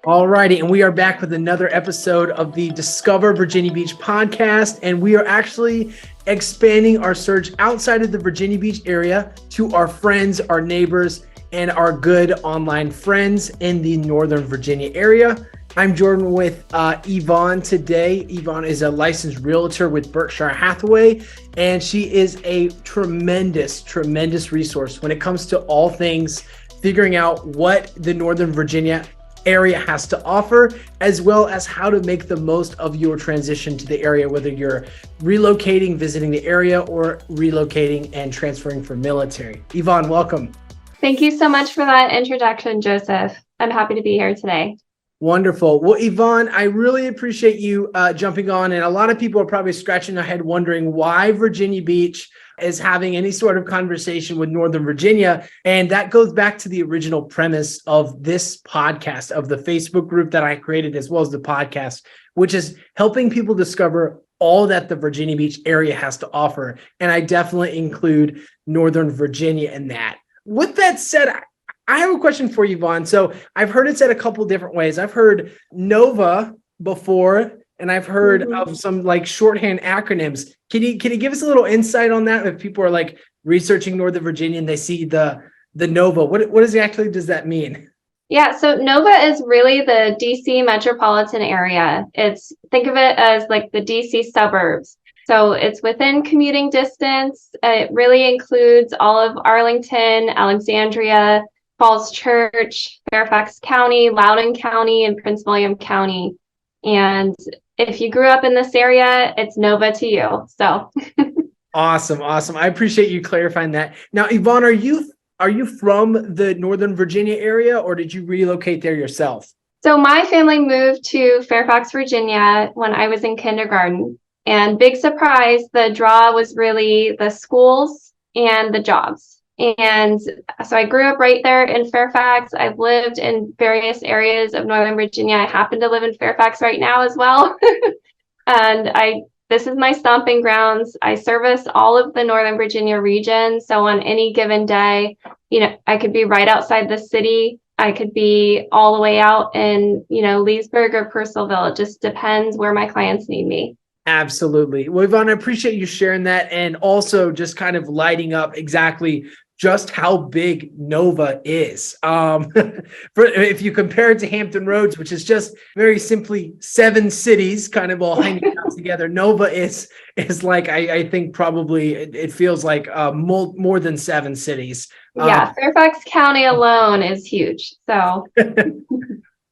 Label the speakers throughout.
Speaker 1: All righty, and we are back with another episode of the Discover Virginia Beach podcast, and we are actually expanding our search outside of the Virginia Beach area to our friends, our neighbors, and our good online friends in the Northern Virginia area. I'm Jordan with Yvonne today. Yvonne is a licensed realtor with Berkshire Hathaway, and she is a tremendous resource when it comes to all things figuring out what the Northern Virginia area has to offer, as well as how to make the most of your transition to the area, whether you're relocating, visiting the area, or relocating and transferring for military. Yvonne, welcome.
Speaker 2: Thank you so much for that introduction, Joseph. I'm happy to be here today.
Speaker 1: Wonderful. Well, Yvonne, I really appreciate you jumping on. And a lot of people are probably scratching their head wondering why Virginia Beach is having any sort of conversation with Northern Virginia. And that goes back to the original premise of this podcast, of the Facebook group that I created, as well as the podcast, which is helping people discover all that the Virginia Beach area has to offer. And I definitely include Northern Virginia in that. With that said, I have a question for you, Yvonne. So I've heard it said a couple different ways. I've heard noVa before, and I've heard of some like shorthand acronyms. Can you give us a little insight on that? If people are like researching Northern Virginia and they see the noVa, what exactly does that mean?
Speaker 2: Yeah, so noVa is really the DC metropolitan area. Think of it as like the DC suburbs. So it's within commuting distance. It really includes all of Arlington, Alexandria, Falls Church, Fairfax County, Loudoun County, and Prince William County. And if you grew up in this area, it's noVa to you. So
Speaker 1: Awesome. I appreciate you clarifying that. Now, Yvonne, are you from the Northern Virginia area, or did you relocate there yourself?
Speaker 2: So my family moved to Fairfax, Virginia when I was in kindergarten. And big surprise, the draw was really the schools and the jobs. And so I grew up right there in Fairfax. I've lived in various areas of Northern Virginia. I happen to live in Fairfax right now as well. And this is my stomping grounds. I service all of the Northern Virginia region. So on any given day, I could be right outside the city. I could be all the way out in, Leesburg or Purcellville. It just depends where my clients need me.
Speaker 1: Absolutely. Well, Yvonne, I appreciate you sharing that, and also just kind of lighting up exactly just how big noVa is. If you compare it to Hampton Roads, which is just very simply 7 cities kind of all hanging out together, noVa is like, I think probably it feels like more than 7 cities.
Speaker 2: Yeah, Fairfax County alone is huge. So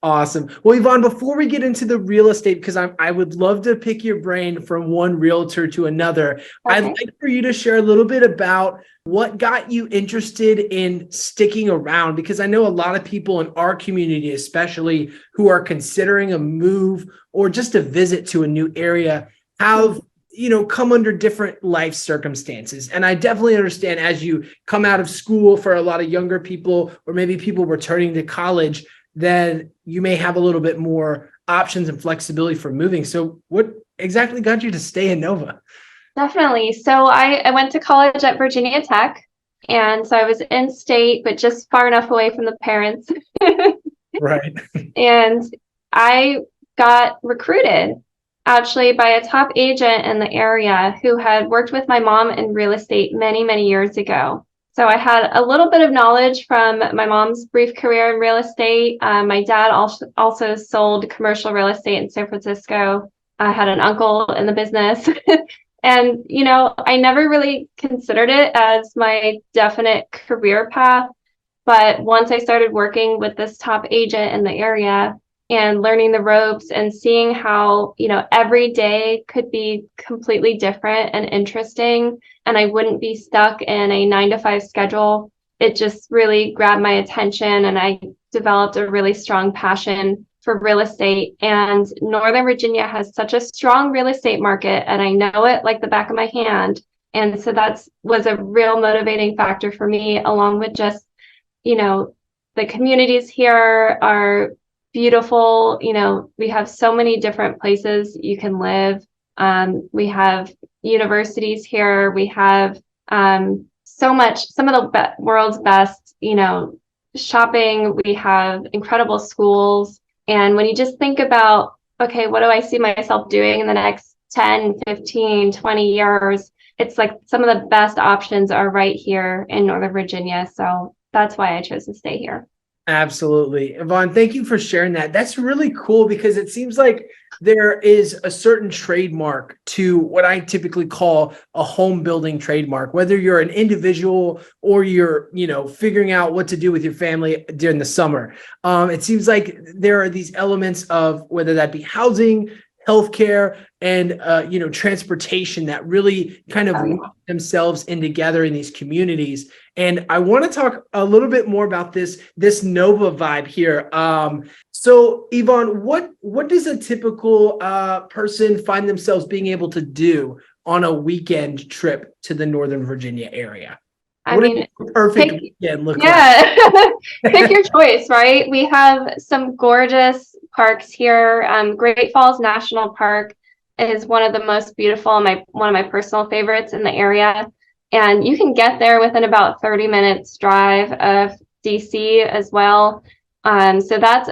Speaker 1: Awesome. Well, Yvonne, before we get into the real estate, because I would love to pick your brain from one realtor to another, okay. I'd like for you to share a little bit about what got you interested in sticking around, because I know a lot of people in our community, especially who are considering a move or just a visit to a new area, have come under different life circumstances. And I definitely understand as you come out of school, for a lot of younger people, or maybe people returning to college, then you may have a little bit more options and flexibility for moving. So what exactly got you to stay in noVa?
Speaker 2: Definitely. So I went to college at Virginia Tech. And so I was in state, but just far enough away from the parents.
Speaker 1: Right.
Speaker 2: And I got recruited actually by a top agent in the area who had worked with my mom in real estate many, many years ago. So I had a little bit of knowledge from my mom's brief career in real estate. My dad also sold commercial real estate in San Francisco. I had an uncle in the business. And, I never really considered it as my definite career path. But once I started working with this top agent in the area and learning the ropes and seeing how, every day could be completely different and interesting, and I wouldn't be stuck in a 9-to-5 schedule, it just really grabbed my attention, and I developed a really strong passion for real estate. And Northern Virginia has such a strong real estate market, and I know it like the back of my hand. And so was a real motivating factor for me, along with just, the communities here are beautiful. We have so many different places you can live. We have universities here. We have so much, some of the world's best, shopping. We have incredible schools. And when you just think about, okay, what do I see myself doing in the next 10, 15, 20 years? It's like some of the best options are right here in Northern Virginia. So that's why I chose to stay here.
Speaker 1: Absolutely. Yvonne, thank you for sharing that. That's really cool because it seems like there is a certain trademark to what I typically call a home building trademark, whether you're an individual or you're, figuring out what to do with your family during the summer. It seems like there are these elements of whether that be housing, healthcare, and transportation that really kind of work themselves in together in these communities. And I want to talk a little bit more about this noVa vibe here. So Yvonne, what does a typical person find themselves being able to do on a weekend trip to the Northern Virginia area? What does a perfect weekend look like?
Speaker 2: Pick your choice, right? We have some gorgeous parks here. Great Falls National Park is one of the most beautiful, one of my personal favorites in the area. And you can get there within about 30 minutes drive of DC as well. So that's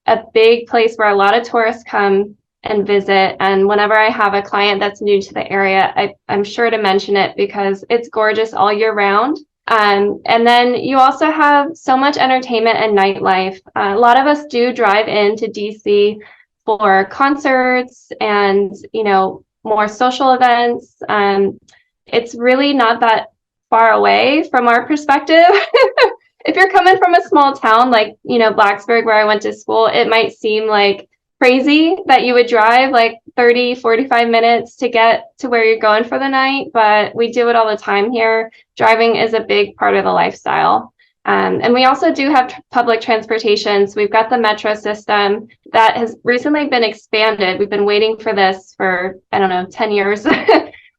Speaker 2: a big place where a lot of tourists come and visit. And whenever I have a client that's new to the area, I'm sure to mention it because it's gorgeous all year round. And then you also have so much entertainment and nightlife. A lot of us do drive into DC for concerts and, more social events. It's really not that far away from our perspective. If you're coming from a small town like, Blacksburg, where I went to school, it might seem like crazy that you would drive like 30, 45 minutes to get to where you're going for the night, but we do it all the time here. Driving is a big part of the lifestyle. And we also do have public transportation. So we've got the metro system that has recently been expanded. We've been waiting for this for, 10 years.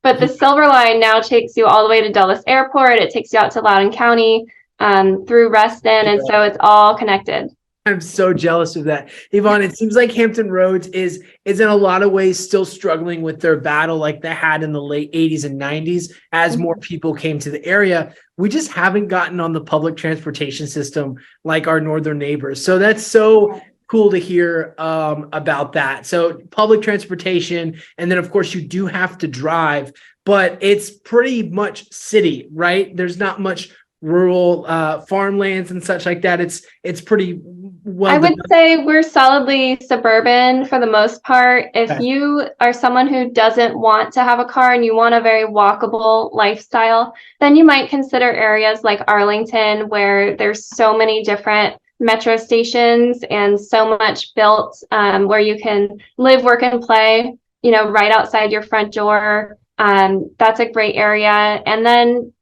Speaker 2: But the Silver Line now takes you all the way to Dulles Airport. It takes you out to Loudoun County through Reston. And so it's all connected.
Speaker 1: I'm so jealous of that. Yvonne, it seems like Hampton Roads is in a lot of ways still struggling with their battle like they had in the late 80s and 90s as more people came to the area. We just haven't gotten on the public transportation system like our northern neighbors. So that's so cool to hear about that. So public transportation, and then of course you do have to drive, but it's pretty much city, right? There's not much rural farmlands and such like that. It's pretty well.
Speaker 2: I would say we're solidly suburban for the most part. If you are someone who doesn't want to have a car and you want a very walkable lifestyle, then you might consider areas like Arlington, where there's so many different metro stations and so much built where you can live, work, and play, right outside your front door. That's a great area. And then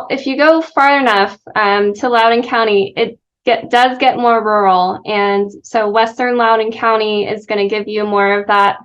Speaker 2: if you go far enough to Loudoun County, it does get more rural. And so Western Loudoun County is going to give you more of that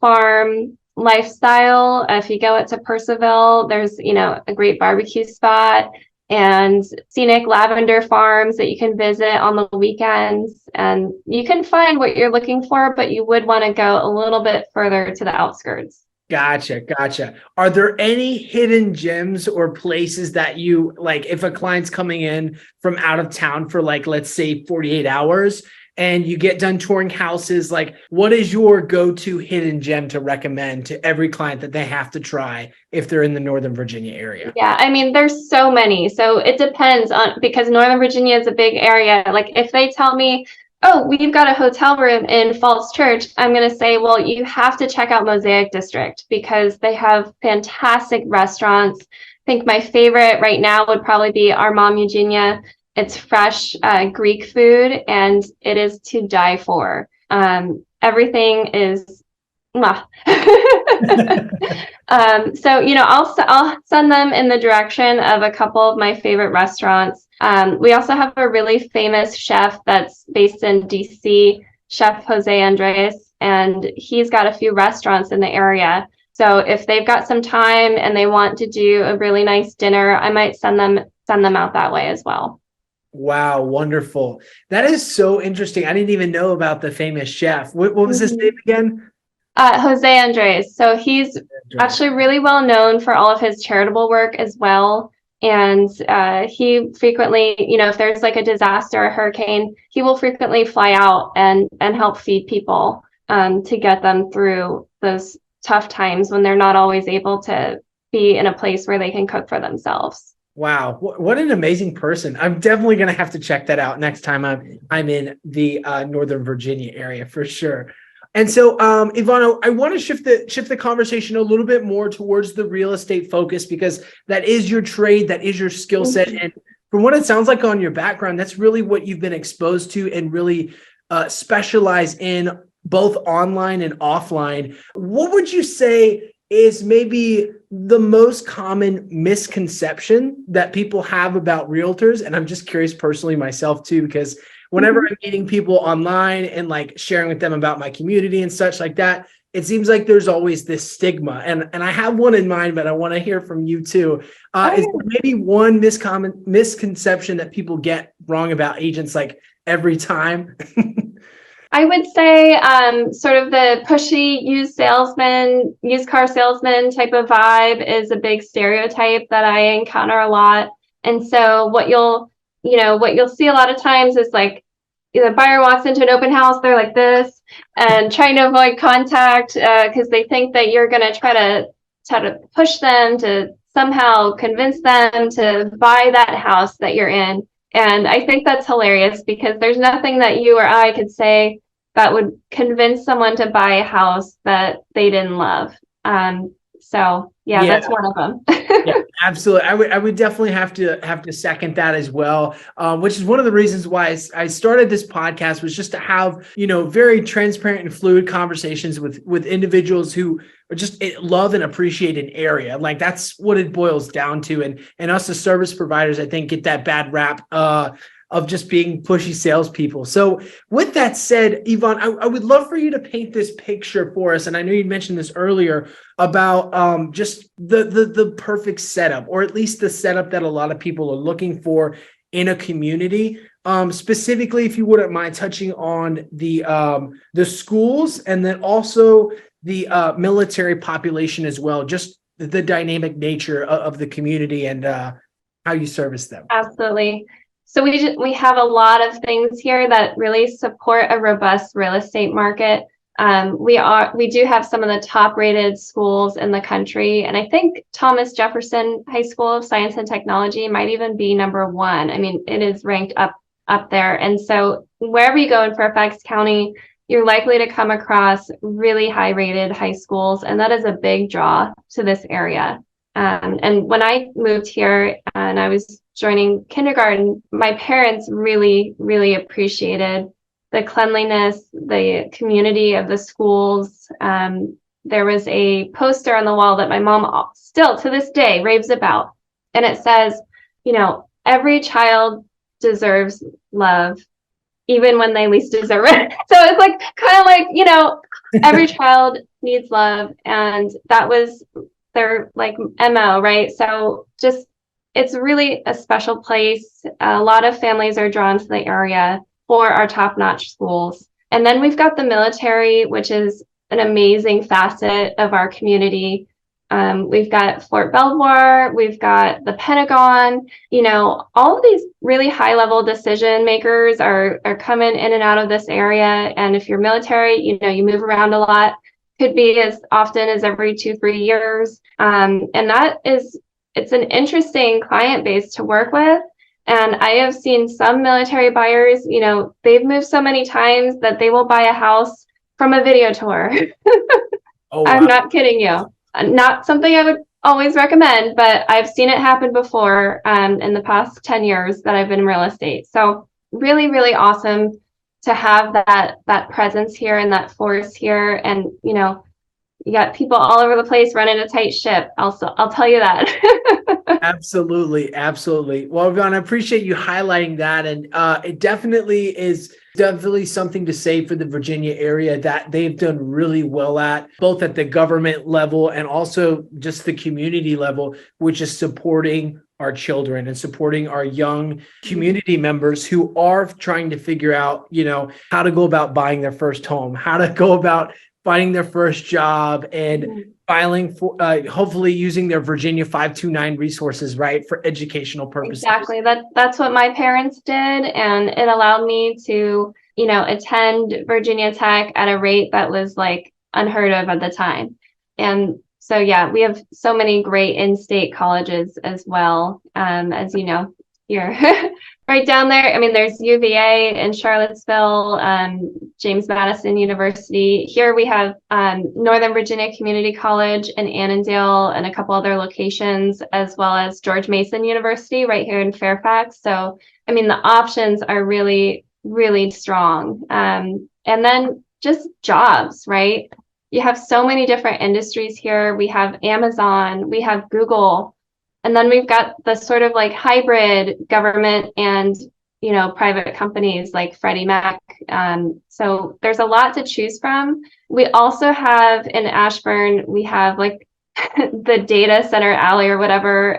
Speaker 2: farm lifestyle. If you go out to Percival, there's, a great barbecue spot and scenic lavender farms that you can visit on the weekends. And you can find what you're looking for, but you would want to go a little bit further to the outskirts.
Speaker 1: Gotcha. Are there any hidden gems or places that you like if a client's coming in from out of town for like, let's say 48 hours and you get done touring houses, like what is your go-to hidden gem to recommend to every client that they have to try if they're in the Northern Virginia area?
Speaker 2: Yeah, there's so many. So it depends because Northern Virginia is a big area. Like if they tell me, oh, we've got a hotel room in Falls Church, I'm going to say, well, you have to check out Mosaic District because they have fantastic restaurants. I think my favorite right now would probably be Our Mom Eugenia. It's fresh Greek food and it is to die for. Everything is so, I'll send them in the direction of a couple of my favorite restaurants. We also have a really famous chef that's based in DC, Chef Jose Andres, and he's got a few restaurants in the area. So if they've got some time and they want to do a really nice dinner, I might send them out that way as well.
Speaker 1: Wow, wonderful. That is so interesting. I didn't even know about the famous chef. What was his name again?
Speaker 2: Jose Andres. So he's actually really well known for all of his charitable work as well. And he frequently, if there's like a disaster, a hurricane, he will frequently fly out and help feed people to get them through those tough times when they're not always able to be in a place where they can cook for themselves.
Speaker 1: Wow, what an amazing person! I'm definitely going to have to check that out next time I'm in the Northern Virginia area for sure. And so, Yvonne, I want to shift the conversation a little bit more towards the real estate focus, because that is your trade, that is your skill set, and from what it sounds like on your background, that's really what you've been exposed to and really specialize in, both online and offline. What would you say is maybe the most common misconception that people have about realtors? And I'm just curious personally myself too, because whenever I'm meeting people online and like sharing with them about my community and such like that, it seems like there's always this stigma. And I have one in mind, but I want to hear from you too. Is there maybe one misconception that people get wrong about agents like every time?
Speaker 2: I would say sort of the pushy used car salesman type of vibe is a big stereotype that I encounter a lot. And so what you'll see a lot of times is like the buyer walks into an open house, they're like this and trying to avoid contact because they think that you're going to try to push them to somehow convince them to buy that house that you're in. And I think that's hilarious because there's nothing that you or I could say that would convince someone to buy a house that they didn't love. So that's one of them.
Speaker 1: Yeah, absolutely. I would definitely have to second that as well, which is one of the reasons why I started this podcast, was just to have, very transparent and fluid conversations with individuals who are just love and appreciate an area. Like that's what it boils down to. And us as service providers, I think, get that bad rap of just being pushy salespeople. So with that said, Yvonne, I would love for you to paint this picture for us. And I know you mentioned this earlier about just the perfect setup, or at least the setup that a lot of people are looking for in a community. Specifically, if you wouldn't mind touching on the schools, and then also the military population as well, just the dynamic nature of the community and how you service them.
Speaker 2: Absolutely. So we have a lot of things here that really support a robust real estate market. We do have some of the top rated schools in the country, and I think Thomas Jefferson High School of Science and Technology might even be number one. I mean, it is ranked up there. And so wherever you go in Fairfax County, you're likely to come across really high rated high schools, and that is a big draw to this area. And when I moved here and I was joining kindergarten, my parents really, really appreciated the cleanliness, the community of the schools. There was a poster on the wall that my mom still to this day raves about. And it says, every child deserves love, even when they least deserve it. So it's like kind of like, every child needs love. And that was their like MO, right? So just, it's really a special place. A lot of families are drawn to the area for our top-notch schools. And then we've got the military, which is an amazing facet of our community. We've got Fort Belvoir, we've got the Pentagon, all of these really high-level decision makers are coming in and out of this area. And if you're military, you move around a lot. Could be as often as every 2-3 years. And it's an interesting client base to work with. And I have seen some military buyers, they've moved so many times that they will buy a house from a video tour. Oh, wow. I'm not kidding you. Not something I would always recommend, but I've seen it happen before in the past 10 years that I've been in real estate. So really, really awesome to have that presence here and that force here. And, you got people all over the place running a tight ship. I'll tell you that.
Speaker 1: Absolutely. Absolutely. Well, Yvonne, I appreciate you highlighting that. And it definitely is something to say for the Virginia area that they've done really well at, both at the government level and also just the community level, which is supporting our children and supporting our young community members who are trying to figure out, how to go about buying their first home, how to go about finding their first job and
Speaker 2: Mhm.
Speaker 1: filing for, hopefully using their Virginia 529 resources, right, for educational purposes.
Speaker 2: Exactly. That's what my parents did, and it allowed me to, attend Virginia Tech at a rate that was like unheard of at the time. And so yeah, we have so many great in-state colleges as well, as you know, here. Right down there. I mean, there's UVA in Charlottesville, James Madison University. Here we have Northern Virginia Community College in Annandale and a couple other locations, as well as George Mason University right here in Fairfax. So, I mean, the options are really, really strong. And then just jobs, right? You have so many different industries here. We have Amazon, we have Google. And then we've got the sort of like hybrid government and, private companies like Freddie Mac. So there's a lot to choose from. We also have in Ashburn, we have like the data center alley or whatever,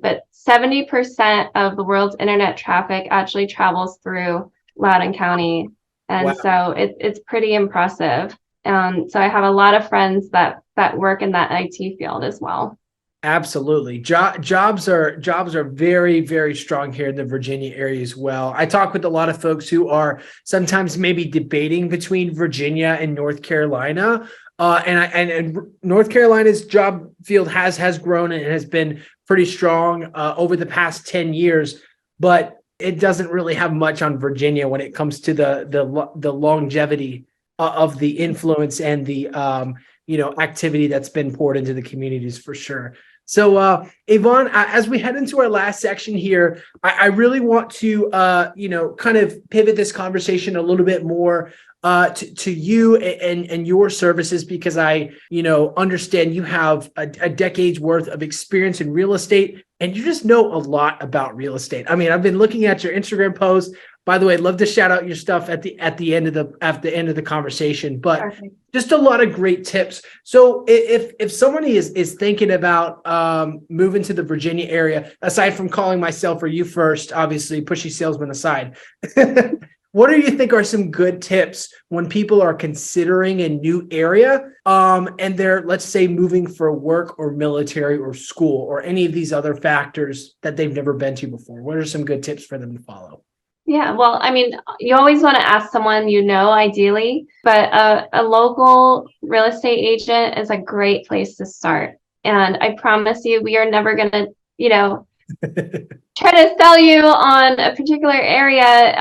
Speaker 2: but 70% of the world's internet traffic actually travels through Loudoun County. And
Speaker 1: Wow.
Speaker 2: so it's pretty impressive. So I have a lot of friends that work in that IT field as well.
Speaker 1: Absolutely. Jobs are very, very strong here in the Virginia area as well. I talk with a lot of folks who are sometimes maybe debating between Virginia and North Carolina. And North Carolina's job field has grown and has been pretty strong over the past 10 years, but it doesn't really have much on Virginia when it comes to the longevity of the influence and the activity that's been poured into the communities for sure. So, Yvonne, as we head into our last section here, I really want to, kind of pivot this conversation a little bit more to you and your services, because I, understand you have a decade's worth of experience in real estate, and you just know a lot about real estate. I mean, I've been looking at your Instagram posts. By the way, I'd love to shout out your stuff at the end of the conversation, but
Speaker 2: Perfect.
Speaker 1: just a lot of great tips. So if somebody is thinking about moving to the Virginia area, aside from calling myself or you first, obviously pushy salesman aside, what do you think are some good tips when people are considering a new area and they're, let's say, moving for work or military or school or any of these other factors that they've never been to before? What are some good tips for them to follow?
Speaker 2: Yeah, well, I mean, you always want to ask someone ideally, but a local real estate agent is a great place to start. And I promise you, we are never going to, try to sell you on a particular area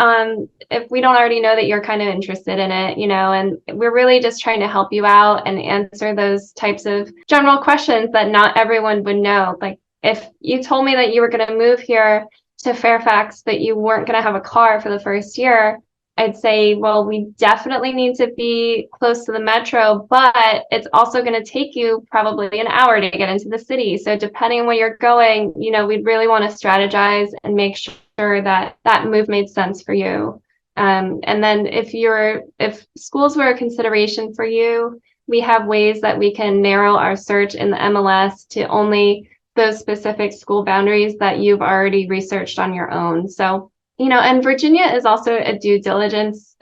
Speaker 2: if we don't already know that you're kind of interested in it, and we're really just trying to help you out and answer those types of general questions that not everyone would know. Like if you told me that you were going to move here to Fairfax, but you weren't going to have a car for the first year, I'd say, well, we definitely need to be close to the metro, but it's also going to take you probably an hour to get into the city. So depending on where you're going, we'd really want to strategize and make sure that that move made sense for you. And then if schools were a consideration for you, we have ways that we can narrow our search in the MLS to only those specific school boundaries that you've already researched on your own. So, and Virginia is also a due diligence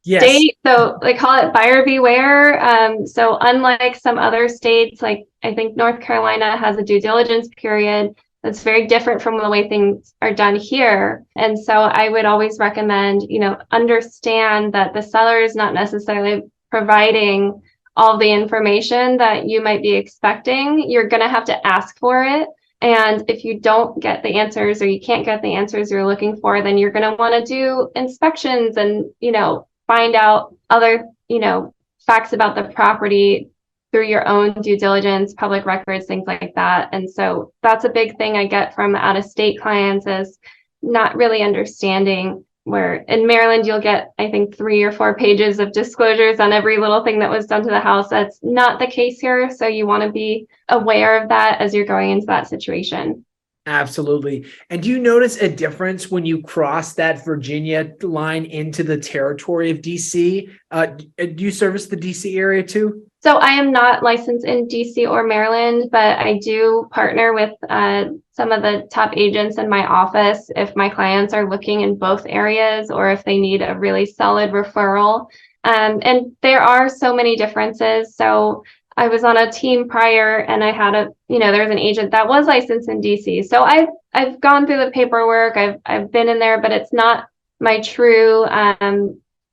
Speaker 1: Yes.
Speaker 2: state. So they call it buyer beware. So unlike some other states, like I think North Carolina has a due diligence period that's very different from the way things are done here. And so I would always recommend, understand that the seller is not necessarily providing all the information that you might be expecting. You're going to have to ask for it. And if you don't get the answers or you can't get the answers you're looking for, then you're going to want to do inspections and, find out other, facts about the property through your own due diligence, public records, things like that. And so that's a big thing I get from out-of-state clients is not really understanding. Where in Maryland, you'll get, I think, 3 or 4 pages of disclosures on every little thing that was done to the house. That's not the case here. So you want to be aware of that as you're going into that situation.
Speaker 1: Absolutely. And do you notice a difference when you cross that Virginia line into the territory of DC? Do you service the DC area too?
Speaker 2: So I am not licensed in DC or Maryland, but I do partner with some of the top agents in my office if my clients are looking in both areas or if they need a really solid referral. And there are so many differences. So I was on a team prior, and I had there was an agent that was licensed in DC. So I've gone through the paperwork. I've been in there, but it's not my true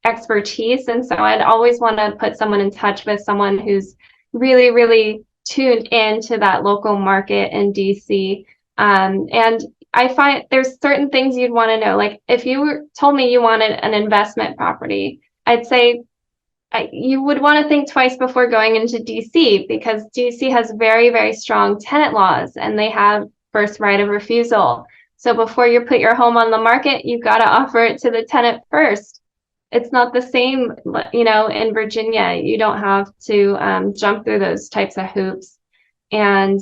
Speaker 2: expertise. And so I'd always want to put someone in touch with someone who's really, really tuned into that local market in DC. And I find there's certain things you'd want to know. Like if you told me you wanted an investment property, I'd say you would want to think twice before going into DC, because DC has very, very strong tenant laws, and they have first right of refusal. So before you put your home on the market, you've got to offer it to the tenant first. It's not the same, in Virginia. You don't have to jump through those types of hoops. And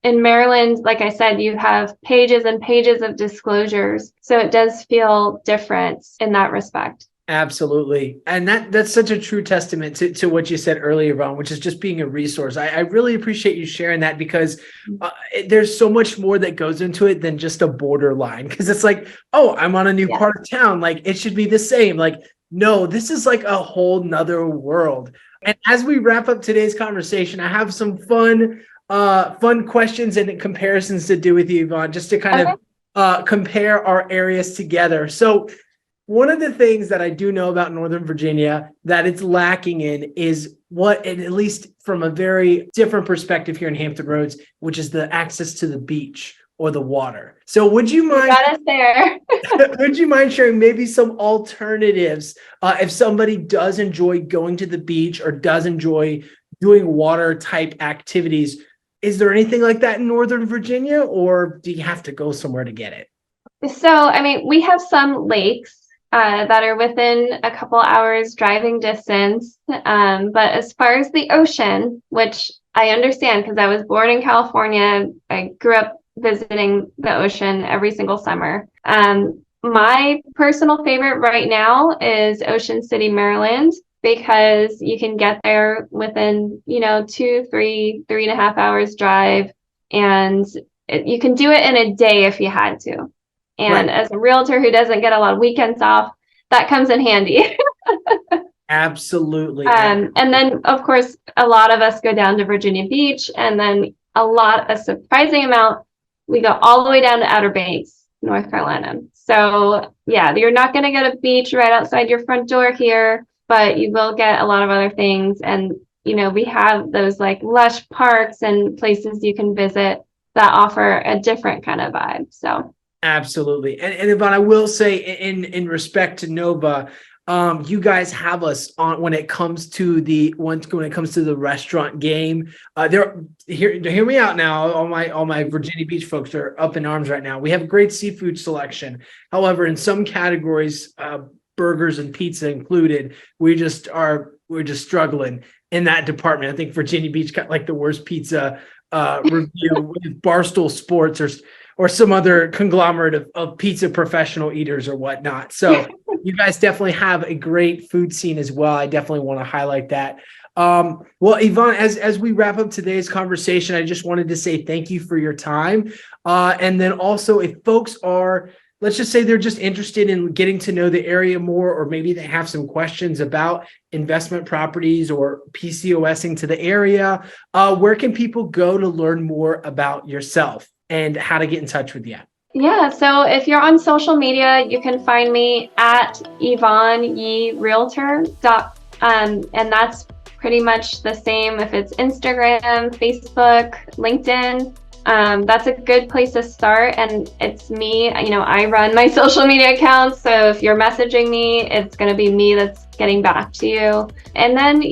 Speaker 2: in Maryland, like I said, you have pages and pages of disclosures. So it does feel different in that respect.
Speaker 1: Absolutely. And that's such a true testament to what you said earlier, Yvonne, which is just being a resource. I really appreciate you sharing that, because there's so much more that goes into it than just a borderline. Because it's like, oh, I'm on a new part of town. Like it should be the same. Like, no, this is like a whole nother world. And as we wrap up today's conversation, I have some fun questions and comparisons to do with you, Yvonne, just to kind of compare our areas together. So one of the things that I do know about Northern Virginia that it's lacking in is at least from a very different perspective here in Hampton Roads, which is the access to the beach or the water. So would you mind?
Speaker 2: You got us there.
Speaker 1: Would you mind sharing maybe some alternatives if somebody does enjoy going to the beach or does enjoy doing water type activities? Is there anything like that in Northern Virginia, or do you have to go somewhere to get it?
Speaker 2: So, we have some lakes that are within a couple hours driving distance. But as far as the ocean, which I understand because I was born in California, I grew up visiting the ocean every single summer. My personal favorite right now is Ocean City, Maryland, because you can get there within, 3.5 hours drive, and you can do it in a day if you had to. And as a realtor who doesn't get a lot of weekends off, that comes in handy.
Speaker 1: Absolutely.
Speaker 2: And then, of course, a lot of us go down to Virginia Beach, and then a surprising amount, we go all the way down to Outer Banks, North Carolina. So, yeah, you're not going to get a beach right outside your front door here, but you will get a lot of other things. And, we have those like lush parks and places you can visit that offer a different kind of vibe. So.
Speaker 1: Absolutely. And Yvonne, I will say in respect to noVa, you guys have us on when it comes to the restaurant game. Hear me out now. All my Virginia Beach folks are up in arms right now. We have a great seafood selection. However, in some categories, burgers and pizza included, we're just struggling in that department. I think Virginia Beach got like the worst pizza review with Barstool Sports or some other conglomerate of pizza professional eaters or whatnot. So you guys definitely have a great food scene as well. I definitely want to highlight that. Well, Yvonne, as we wrap up today's conversation, I just wanted to say thank you for your time. And then also, if folks are, let's just say they're just interested in getting to know the area more, or maybe they have some questions about investment properties or PCOSing to the area, where can people go to learn more about yourself and how to get in touch with you?
Speaker 2: Yeah, so if you're on social media, you can find me at Yvonne Yee Realtor. And that's pretty much the same if it's Instagram, Facebook, LinkedIn. That's a good place to start. And it's me, I run my social media accounts. So if you're messaging me, it's going to be me that's getting back to you. And then,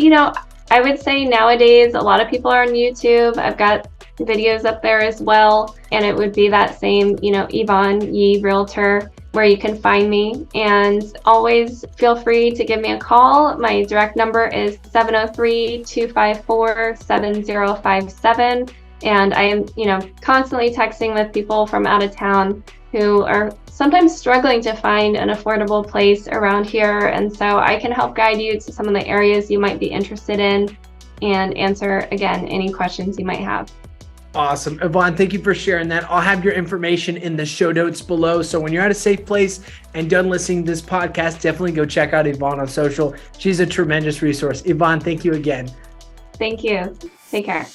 Speaker 2: I would say nowadays, a lot of people are on YouTube. I've got videos up there as well, and it would be that same Yvonne Yee Realtor where you can find me. And always feel free to give me a call. My direct number is 703-254-7057, and I am constantly texting with people from out of town who are sometimes struggling to find an affordable place around here, and so I can help guide you to some of the areas you might be interested in and answer again any questions you might have.
Speaker 1: awesome. Yvonne, thank you for sharing that. I'll have your information in the show notes below. So when you're at a safe place and done listening to this podcast, definitely go check out Yvonne on social. She's a tremendous resource. Yvonne, thank you again.
Speaker 2: Thank you. Take care.